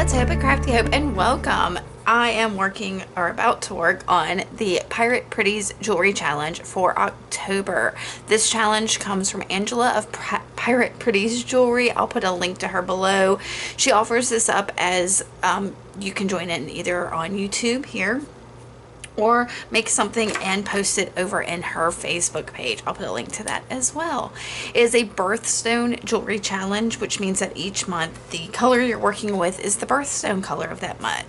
it's Hope at Crafty Hope, and welcome. I am working or about to work on the Pirate Pretties Jewelry Challenge for October. This challenge comes from Angela of Pirate Pretties Jewelry. I'll put a link to her below. She offers this up as you can join in either on YouTube here, or make something and post it over in her Facebook page. I'll put a link to that as well. It is a birthstone jewelry challenge, which means that each month the color you're working with is the birthstone color of that month.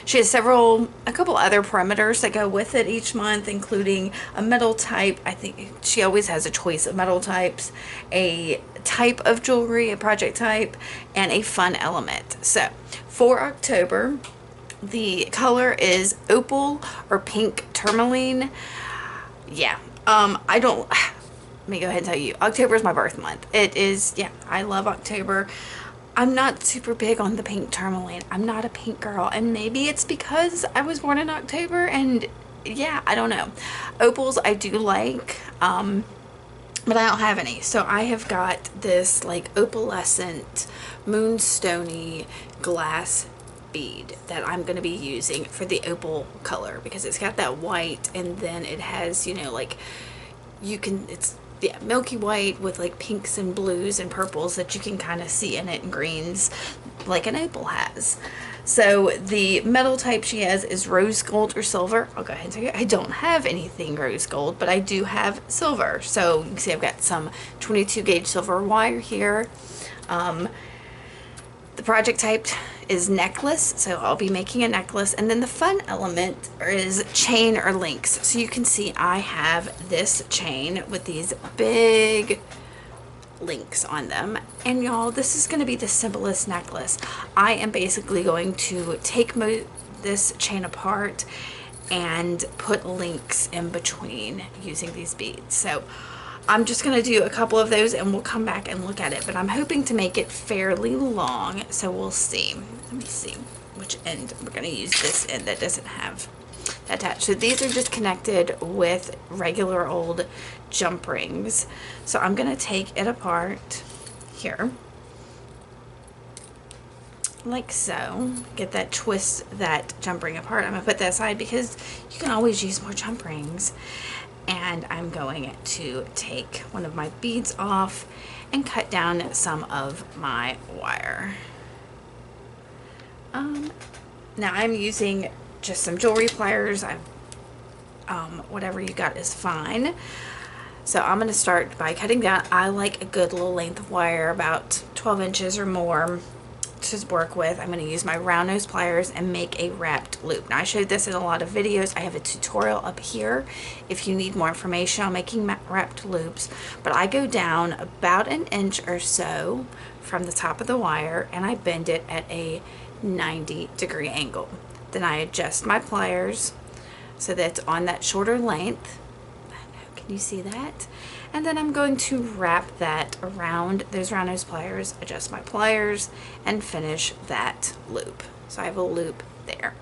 She has a couple other perimeters that go with it each month, including a metal type. I think she always has a choice of metal types, a type of jewelry, a project type, and a fun element. So for October, the color is Opal or Pink Tourmaline. Yeah, let me go ahead and tell you, October is my birth month. It is, yeah, I love October. I'm not super big on the Pink Tourmaline. I'm not a pink girl, and maybe it's because I was born in October, and yeah, I don't know. Opals I do like, but I don't have any. So I have got this like opalescent moonstony glass bead that I'm going to be using for the opal color, because it's got that white, and then it has, you know, like it's milky white with like pinks and blues and purples that you can kind of see in it, and greens like an opal has. So the metal type she has is rose gold or silver. I'll go ahead and tell you, I don't have anything rose gold, but I do have silver. So you can see I've got some 22 gauge silver wire here. The project type is necklace, so I'll be making a necklace, and then the fun element is chain or links. So you can see I have this chain with these big links on them, and y'all, this is going to be the simplest necklace. I am basically going to take this chain apart and put links in between using these beads. So I'm just going to do a couple of those and we'll come back and look at it, but I'm hoping to make it fairly long, so we'll see. Let me see which end we're going to use. This end that doesn't have attached. So these are just connected with regular old jump rings. So I'm going to take it apart here like so, get that jump ring apart. I'm going to put that aside because you can always use more jump rings. And I'm going to take one of my beads off and cut down some of my wire. Now I'm using just some jewelry pliers. Whatever you got is fine. So I'm going to start by cutting down. I like a good little length of wire, about 12 inches or more, to work with. I'm going to use my round nose pliers and make a wrapped loop. Now I showed this in a lot of videos. I have a tutorial up here if you need more information on making wrapped loops, but I go down about an inch or so from the top of the wire and I bend it at a 90-degree angle. Then I adjust my pliers so that it's on that shorter length. Can you see that? And then I'm going to wrap that around those round nose pliers, adjust my pliers, and finish that loop. So I have a loop there.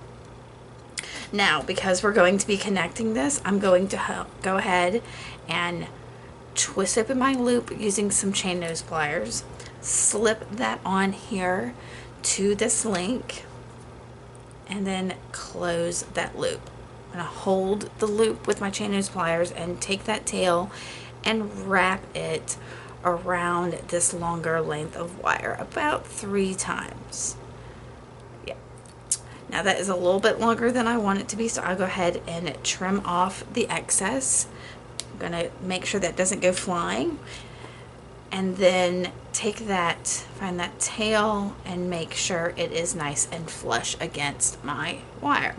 Now, because we're going to be connecting this, I'm going to go ahead and twist open my loop using some chain nose pliers, slip that on here to this link, and then close that loop. I'm going to hold the loop with my chain nose pliers and take that tail and wrap it around this longer length of wire about 3 times. Yeah. Now that is a little bit longer than I want it to be, so I'll go ahead and trim off the excess. I'm going to make sure that doesn't go flying. And then take that, find that tail, and make sure it is nice and flush against my wire.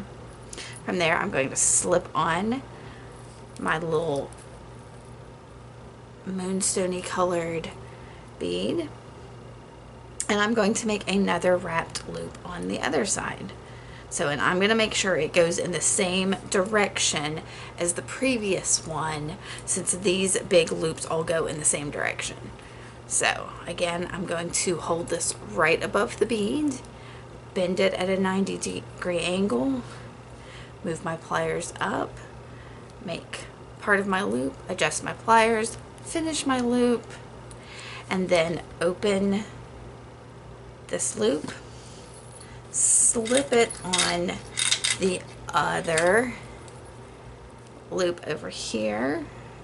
From there, I'm going to slip on my little moonstony colored bead, and I'm going to make another wrapped loop on the other side. So, and I'm going to make sure it goes in the same direction as the previous one, since these big loops all go in the same direction. So again, I'm going to hold this right above the bead, bend it at a 90-degree angle, move my pliers up, make part of my loop, adjust my pliers, finish my loop, and then open this loop, slip it on the other loop over here,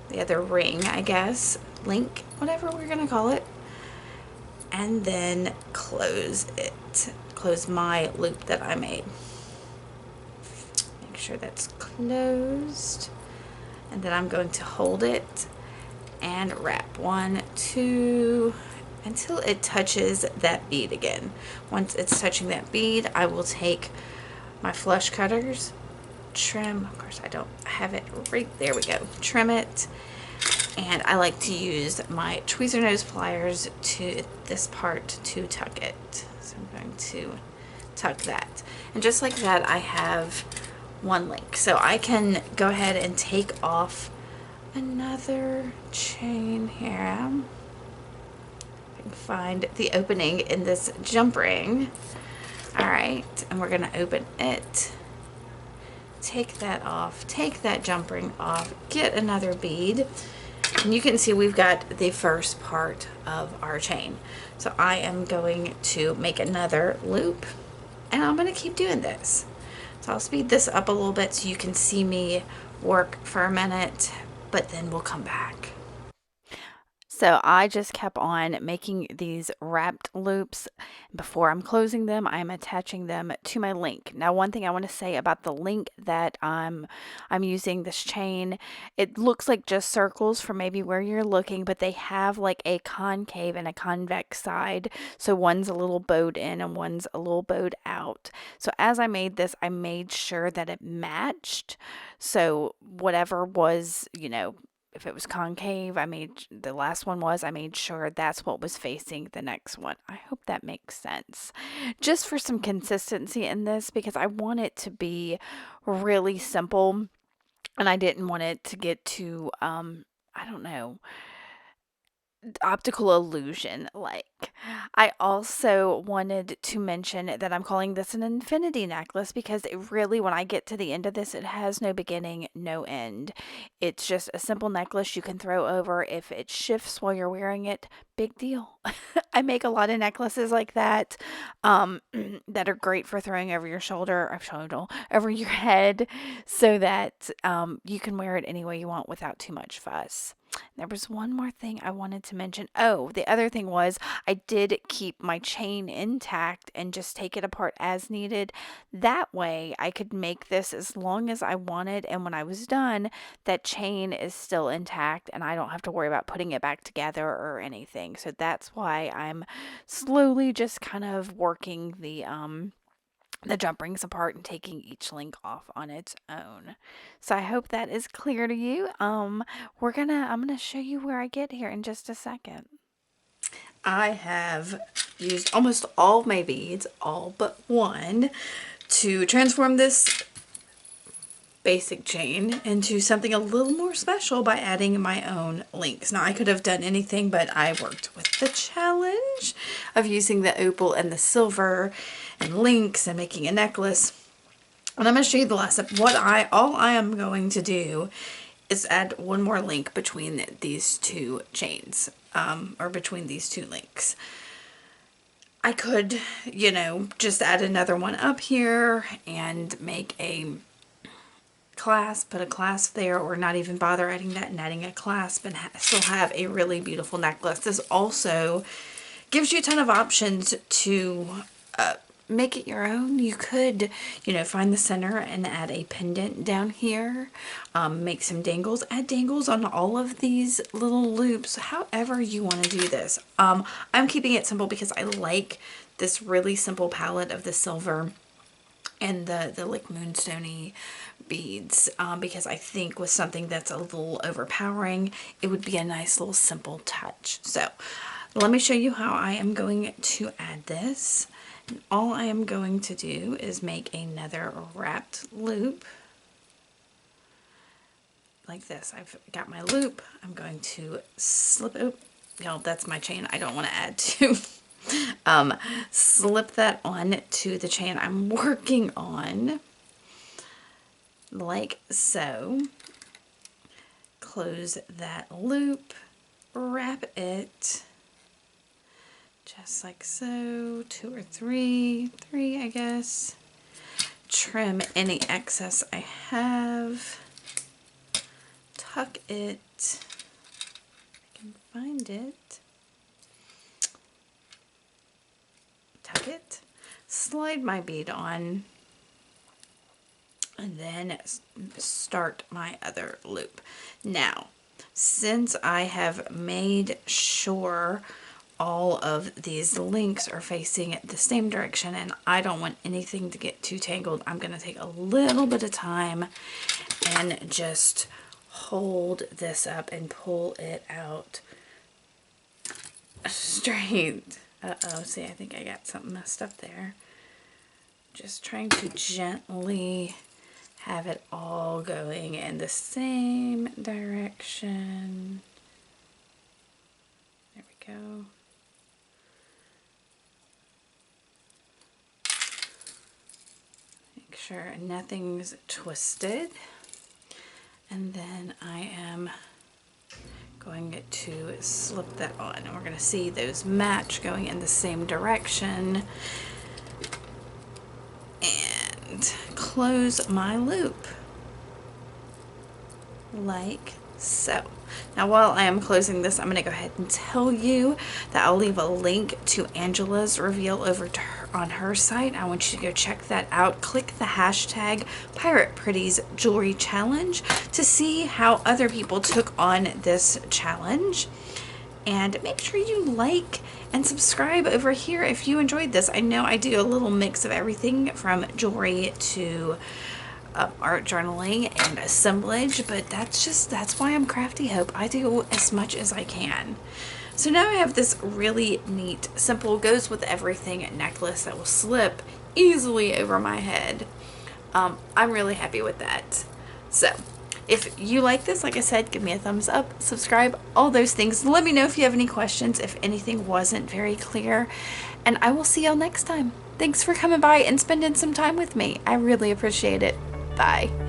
the other ring, I guess, link, whatever we're gonna call it, and then close it, close my loop that I made. Make sure that's closed, and then I'm going to hold it and wrap 1, 2, until it touches that bead again. Once it's touching that bead, I will take my flush cutters, trim, of course I don't have it right there, we go, trim it, and I like to use my tweezer nose pliers to this part to tuck it. So I'm going to tuck that, and just like that I have one link. So I can go ahead and take off another chain here. I can find the opening in this jump ring. All right, and we're gonna open it, take that off, take that jump ring off, get another bead, and you can see we've got the first part of our chain. So I am going to make another loop, and I'm gonna keep doing this. So I'll speed this up a little bit so you can see me work for a minute, but then we'll come back. So I just kept on making these wrapped loops. Before I'm closing them, I'm attaching them to my link. Now, one thing I want to say about the link that I'm using this chain, it looks like just circles from maybe where you're looking, but they have like a concave and a convex side. So one's a little bowed in and one's a little bowed out. So as I made this, I made sure that it matched. So whatever was, if it was concave, I made sure that's what was facing the next one. I hope that makes sense. Just for some consistency in this, because I want it to be really simple and I didn't want it to get too, I don't know, optical illusion like. I also wanted to mention that I'm calling this an infinity necklace because it really, when I get to the end of this, it has no beginning, no end. It's just a simple necklace you can throw over. If it shifts while you're wearing it, big deal. I make a lot of necklaces like that that are great for throwing over your over your head, so that you can wear it any way you want without too much fuss. There was one more thing I wanted to mention. Oh, the other thing was I did keep my chain intact and just take it apart as needed. That way I could make this as long as I wanted, and when I was done, that chain is still intact and I don't have to worry about putting it back together or anything. So that's why I'm slowly just kind of working the jump rings apart and taking each link off on its own. So I hope that is clear to you. I'm gonna show you where I get here in just a second. I have used almost all of my beads, all but one, to transform this basic chain into something a little more special by adding my own links. Now I could have done anything, but I worked with the challenge of using the opal and the silver and links and making a necklace. And I'm going to show you the last step. All I am going to do is add one more link between these two chains, or between these two links. I could, just add another one up here and make a clasp, put a clasp there, or not even bother adding that and adding a clasp and still have a really beautiful necklace. This also gives you a ton of options to make it your own. You could, find the center and add a pendant down here, make some dangles, add dangles on all of these little loops, however you want to do this. I'm keeping it simple because I like this really simple palette of the silver and the like moonstony beads, because I think with something that's a little overpowering, it would be a nice little simple touch. So let me show you how I am going to add this. And all I am going to do is make another wrapped loop like this. I've got my loop. I'm going to slip it. That's my chain I don't want to add to. Slip that on to the chain I'm working on, like so. Close that loop, wrap it just like so, 2 or 3, I guess. trim any excess I have, tuck it, if I can find it, tuck it, slide my bead on, and then start my other loop. Now, since I have made sure all of these links are facing the same direction and I don't want anything to get too tangled, I'm going to take a little bit of time and just hold this up and pull it out straight. Uh-oh, see, I think I got something messed up there. Just trying to gently have it all going in the same direction. There we go. Make sure nothing's twisted. And then I am going to slip that on. And we're going to see those match going in the same direction. And close my loop like so. Now while I am closing this, I'm going to go ahead and tell you that I'll leave a link to Angela's reveal over to her on her site. I want you to go check that out. Click the hashtag Pirate Pretties Jewelry Challenge to see how other people took on this challenge. And make sure you like and subscribe over here if you enjoyed this. I know I do a little mix of everything from jewelry to art journaling and assemblage, but that's why I'm Crafty Hope. I do as much as I can. So now I have this really neat, simple, goes with everything necklace that will slip easily over my head. I'm really happy with that. So if you like this, like I said, give me a thumbs up, subscribe, all those things. Let me know if you have any questions, if anything wasn't very clear, and I will see y'all next time. Thanks for coming by and spending some time with me. I really appreciate it. Bye.